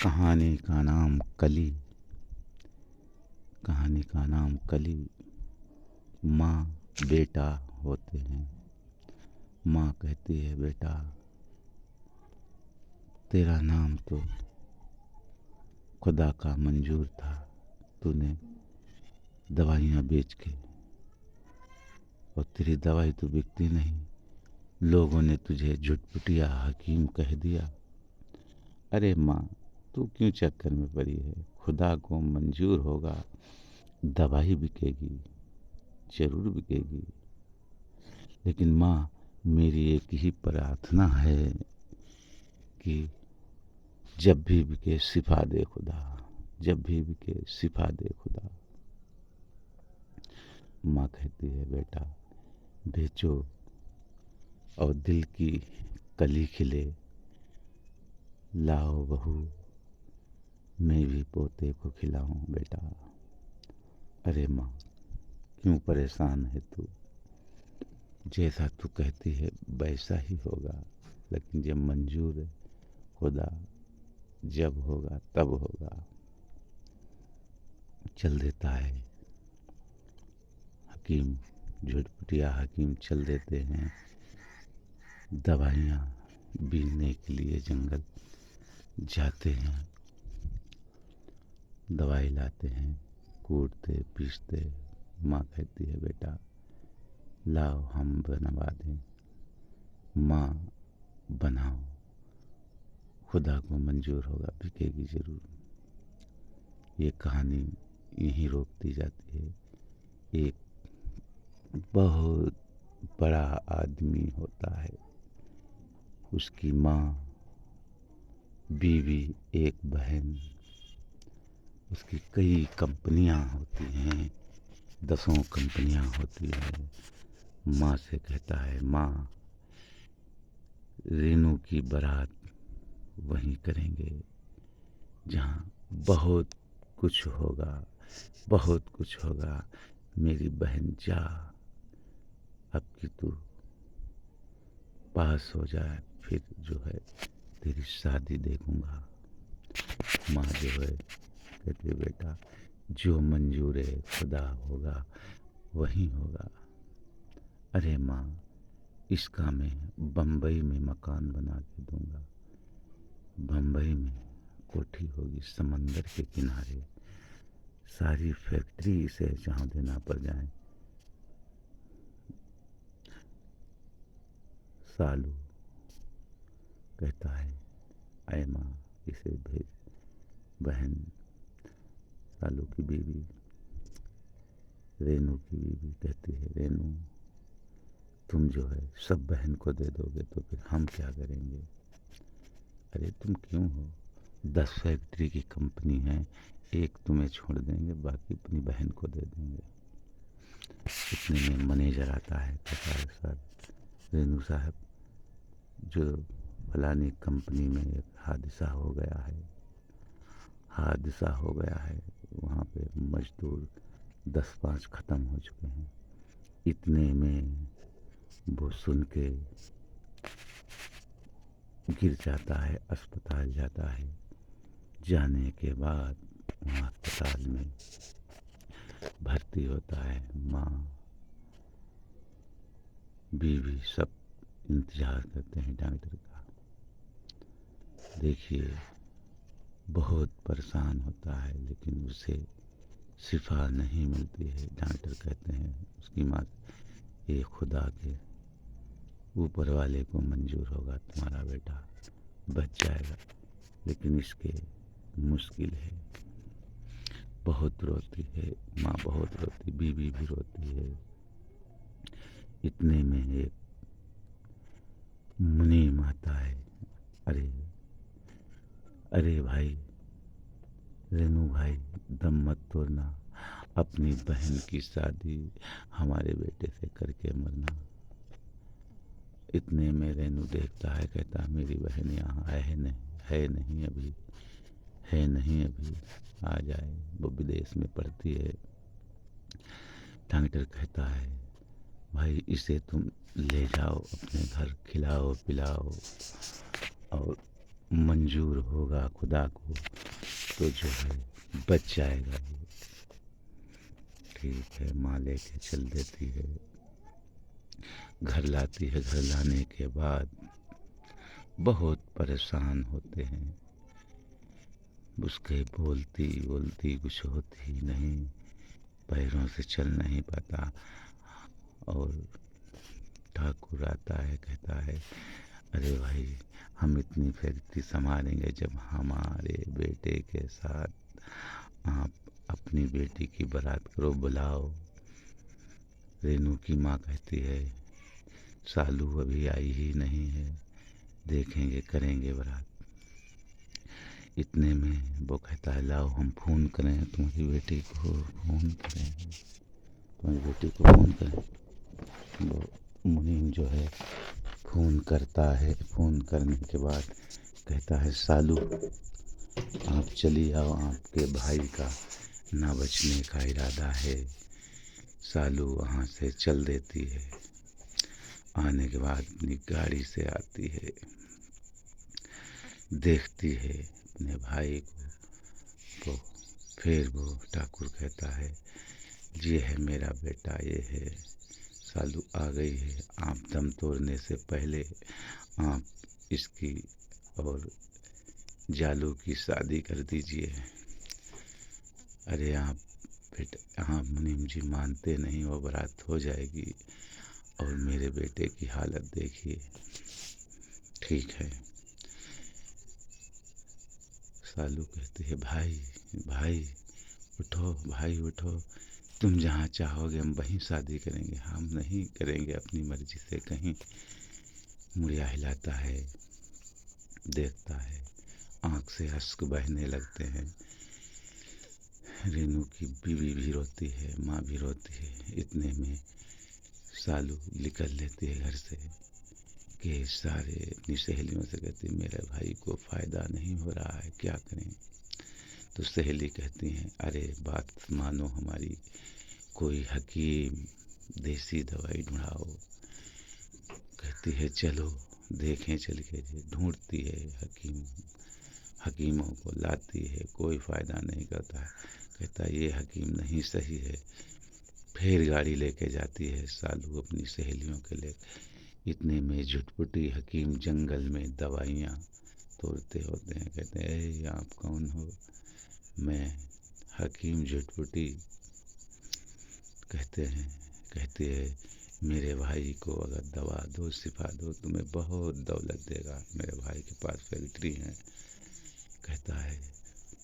कहानी का नाम कली। कहानी का नाम कली। माँ बेटा होते हैं। माँ कहती है, बेटा तेरा नाम तो खुदा का मंजूर था। तूने दवाइयाँ बेच के, और तेरी दवाई तो बिकती नहीं। लोगों ने तुझे झुटपुटिया हकीम कह दिया। अरे माँ, तू क्यों चक्कर में पड़ी है? खुदा को मंजूर होगा, दवाई बिकेगी, जरूर बिकेगी। लेकिन माँ, मेरी एक ही प्रार्थना है कि जब भी बिके शिफा दे खुदा, जब भी बिके शिफा दे खुदा। माँ कहती है, बेटा बेचो और दिल की कली खिले। लाओ बहू, मैं भी पोते को खिलाऊं बेटा। अरे माँ, क्यों परेशान है तू? जैसा तू कहती है वैसा ही होगा, लेकिन जब मंजूर है खुदा, जब होगा तब होगा। चल देता है हकीम, झुटपुटिया हकीम चल देते हैं दवाइयाँ बीनने के लिए। जंगल जाते हैं, दवाई लाते हैं, कूटते पीसते। माँ कहती है, बेटा लाओ हम बनवा दें। माँ बनाओ, खुदा को मंजूर होगा, बिकेगी जरूर। ये कहानी यहीं रोकती जाती है। एक बहुत बड़ा आदमी होता है, उसकी माँ, बीवी, एक बहन, उसकी कई कंपनियां होती हैं, 10 कंपनियां होती हैं। माँ से कहता है, माँ रेनू की बारात वहीं करेंगे जहाँ बहुत कुछ होगा, बहुत कुछ होगा। मेरी बहन जा, अब कि तू पास हो जाए, फिर जो है तेरी शादी देखूंगा। माँ जो है कहती है, बेटा जो मंजूर है खुदा होगा वही होगा। अरे माँ, इसका मैं बम्बई में मकान बना के दूंगा। बम्बई में कोठी होगी समंदर के किनारे, सारी फैक्ट्री इसे जहाँ देना पड़ जाए। सालू कहता है, अय माँ इसे भेज। बहन, सालू की बीवी, रेनू की बीवी कहती है, रेनू तुम जो है सब बहन को दे दोगे तो फिर हम क्या करेंगे? अरे तुम क्यों हो? 10 फैक्ट्री की कंपनी है, एक तुम्हें छोड़ देंगे, बाकी अपनी बहन को दे देंगे। इतने में मैनेजर आता है, कहता है, सर रेनू साहब, जो फलानी कंपनी में एक हादसा हो गया है, हादसा हो गया है। वहाँ पे मजदूर 10-5 ख़त्म हो चुके हैं। इतने में वो सुन के गिर जाता है, अस्पताल जाता है। जाने के बाद वहाँ अस्पताल में भर्ती होता है। माँ, बीवी सब इंतज़ार करते हैं डॉक्टर का। देखिए बहुत परेशान होता है, लेकिन उसे शिफा नहीं मिलती है। डॉक्टर कहते हैं उसकी माँ, ये खुदा के ऊपर वाले को मंजूर होगा, तुम्हारा बेटा बच जाएगा, लेकिन इसके मुश्किल है। बहुत रोती है माँ, बहुत रोती, बीवी भी रोती है। इतने में एक मुनीम आता है। अरे अरे भाई, रेनू भाई, दम मत तोड़ना, अपनी बहन की शादी हमारे बेटे से करके मरना। इतने में रेनू देखता है, कहता है, मेरी बहन यहाँ है नहीं, है नहीं अभी, है नहीं अभी, आ जाए, वो विदेश में पढ़ती है। डॉक्टर कहता है, भाई इसे तुम ले जाओ अपने घर, खिलाओ पिलाओ और मंजूर होगा खुदा को तो जो है बच जाएगा ये। ठीक है, माँ लेके चल देती है, घर लाती है। घर लाने के बाद बहुत परेशान होते हैं। उसके बोलती बोलती कुछ होती नहीं, पैरों से चल नहीं पाता। और ठाकुर आता है, कहता है अरे भाई, हम इतनी फैक्ट्री संभालेंगे, जब हमारे बेटे के साथ आप अपनी बेटी की बारात करो, बुलाओ। रेनू की माँ कहती है सालू अभी आई ही नहीं है, देखेंगे करेंगे बारात। इतने में वो कहता है लाओ हम फ़ोन करें तुम्हारी बेटी को, फ़ोन करें तुम्हारी बेटी को, फ़ोन करें। वो मुनीम जो है फ़ोन करता है। फ़ोन करने के बाद कहता है सालू आप चली आओ, आपके भाई का ना बचने का इरादा है। सालू वहाँ से चल देती है। आने के बाद अपनी गाड़ी से आती है, देखती है अपने भाई को। तो फिर वो ठाकुर कहता है ये है मेरा बेटा, ये है सालू आ गई है। आप दम तोड़ने से पहले आप इसकी और जालू की शादी कर दीजिए। अरे आप बेटा, आप मुनीम जी मानते नहीं, वो बारात हो जाएगी और मेरे बेटे की हालत देखिए। ठीक है। सालू कहती है भाई भाई उठो, भाई उठो, तुम जहाँ चाहोगे हम वहीं शादी करेंगे, हम नहीं करेंगे अपनी मर्जी से कहीं। मुड़िया हिलाता है, देखता है, आँख से अश्क बहने लगते हैं। रेनू की बीवी भी रोती है, माँ भी रोती है। इतने में सालू निकल लेती है घर से कि सारे अपनी सहेलियों से कहती मेरे भाई को फ़ायदा नहीं हो रहा है, क्या करें। तो सहेली कहती हैं अरे बात मानो हमारी, कोई हकीम देसी दवाई ढूंढाओ। कहती है चलो देखें चल के। ढूंढती है हकीम, हकीमों को लाती है, कोई फ़ायदा नहीं करता है। कहता है ये हकीम नहीं सही है। फिर गाड़ी लेके जाती है सालू अपनी सहेलियों के लिए। इतने में झुटपुटी हकीम जंगल में दवाइयाँ तोड़ते होते हैं। कहते हैं ए आप कौन हो। मैं हकीम झुटपुटी। कहते हैं मेरे भाई को अगर दवा दो, शिफा दो, तुम्हें बहुत दौलत देगा। मेरे भाई के पास फैक्ट्री है। कहता है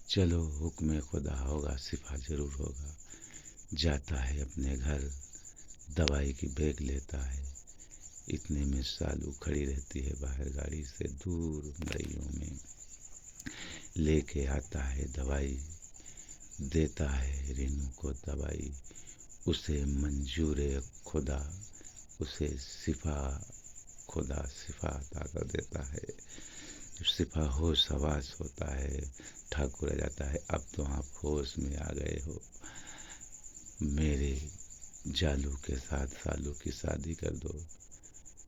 चलो हुक्म खुदा होगा, शिफा ज़रूर होगा। जाता है अपने घर, दवाई की बैग लेता है। इतने में सालू खड़ी रहती है बाहर गाड़ी से दूर मड़इयों में। लेके आता है दवाई, देता है रेनू को दवाई। उसे मंजूर खुदा, उसे शिफा खुदा शिफा अता कर देता है। जब शिफा होश हवास होता है, ठाकुर आ जाता है अब तो आप होश में आ गए हो, मेरे जालू के साथ सालू की शादी कर दो।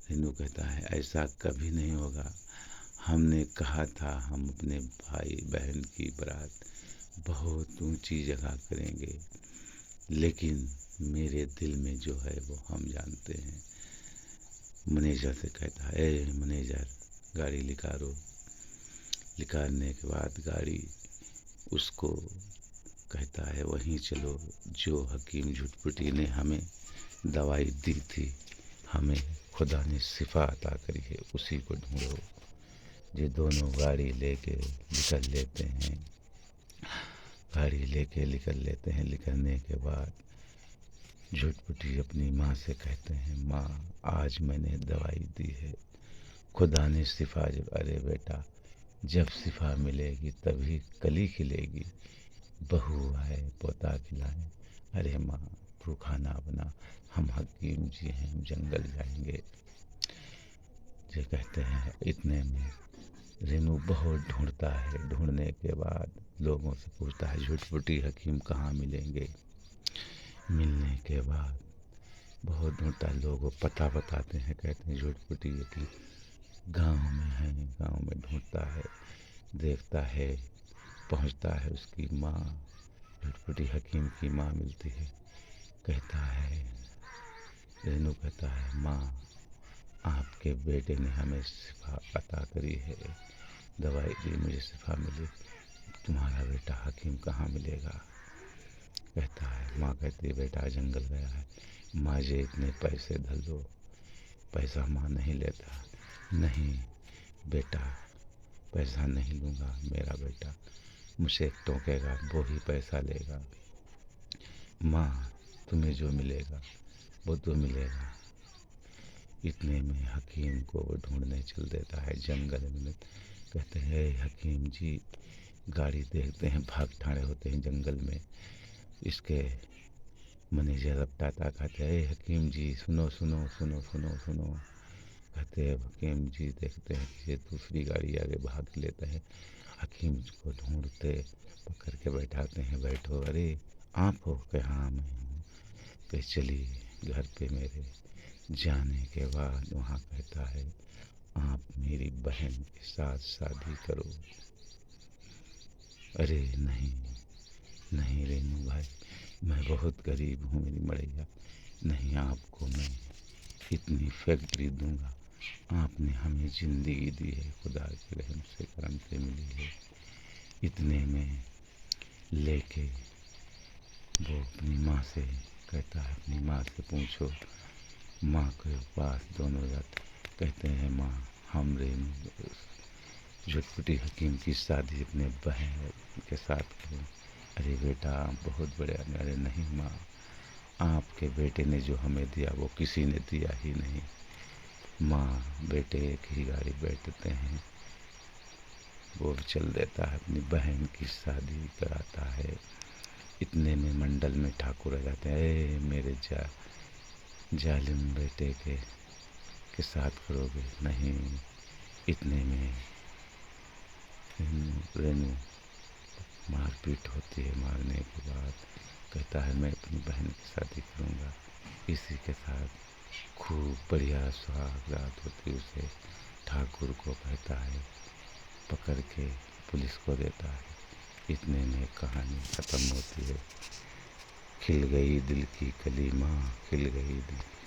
रेनू कहता है ऐसा कभी नहीं होगा, हमने कहा था हम अपने भाई बहन की बारात बहुत ऊंची जगह करेंगे, लेकिन मेरे दिल में जो है वो हम जानते हैं। मैनेजर से कहता है ए मैनेजर गाड़ी निकालो। निकालने के बाद गाड़ी उसको कहता है वहीं चलो जो हकीम झुटपुटी ने हमें दवाई दी थी, हमें खुदा ने शिफा अता करी है, उसी को ढूंढो। ये दोनों गाड़ी लेके निकल लेते हैं। गाड़ी लेके निकल लेते हैं। निकलने के बाद झुटपुटी अपनी माँ से कहते हैं माँ आज मैंने दवाई दी है, खुदा ने शिफा। अरे बेटा जब शिफा मिलेगी तभी कली खिलेगी, बहू आए पोता खिलाए। अरे माँ तू खाना बना, हम हकीम जी हैं, हम जंगल जाएंगे। ये कहते हैं। इतने में रेनू बहुत ढूंढता है। ढूंढने के बाद लोगों से पूछता है झुटपुटी हकीम कहाँ मिलेंगे। मिलने के बाद बहुत ढूंढता है, लोगों को पता बताते हैं। कहते हैं झुटपुटी हकीम गांव में है, गांव में ढूंढता है, देखता है, पहुंचता है उसकी माँ, झटपटी हकीम की माँ मिलती है। कहता है, रेनू कहता है, माँ आपके बेटे ने हमें शिफा अता करी है, दवाई दी, मुझे शिफा मिली, तुम्हारा बेटा हकीम कहाँ मिलेगा? कहता है, माँ कहती है, बेटा जंगल गया है, मुझे इतने पैसे धर दो। पैसा माँ नहीं लेता। नहीं बेटा, पैसा नहीं लूँगा, मेरा बेटा मुझसे टोकेगा वो ही पैसा लेगा। माँ तुम्हें जो मिलेगा वो तो मिलेगा। इतने में हकीम को वो ढूंढने चल देता है जंगल में। कहते हैं, हकीम जी गाड़ी देखते हैं, भाग ठाड़े होते हैं जंगल में। इसके मैनेजर रपटाता, कहते हैं, हकीम जी सुनो सुनो सुनो सुनो सुनो। कहते हैं, हकीम जी देखते हैं कि ये दूसरी गाड़ी आगे भाग लेता है। हकीम को ढूंढते पकड़ के बैठाते हैं, बैठो। अरे आप हो? कि हाँ मैं हूँ। कह चलिए घर पे मेरे। जाने के बाद वहाँ कहता है, आप मेरी बहन के साथ शादी करो। अरे नहीं नहीं रेनू भाई, मैं बहुत गरीब हूँ मेरी मड़ैया, नहीं आपको मैं इतनी फैक्ट्री दूंगा। आपने हमें ज़िंदगी दी है, खुदा के रहम से करम से मिली है। इतने में लेके वो अपनी माँ से कहता है, अपनी माँ से पूछो। माँ के पास दोनों जाते, कहते हैं, माँ हम रेनू झटपटी हकीम की शादी अपने बहन के साथ करें। अरे बेटा बहुत बड़े आदमी। अरे नहीं माँ, आपके बेटे ने जो हमें दिया वो किसी ने दिया ही नहीं। माँ बेटे एक ही गाड़ी बैठते हैं, वो चल देता है, अपनी बहन की शादी कराता है। इतने में मंडल में ठाकुर आ जाते हैं, ए मेरे जालिम बेटे के साथ करोगे? नहीं। इतने में रेनू मारपीट होती है। मारने के बाद कहता है, मैं अपनी बहन की शादी करूँगा। इसी के साथ खूब बढ़िया सुहाग रात होती। उसे ठाकुर को कहता है, पकड़ के पुलिस को देता है। इतने में कहानी ख़त्म होती है। खिल गई दिल की कली माँ, खिल गई दिल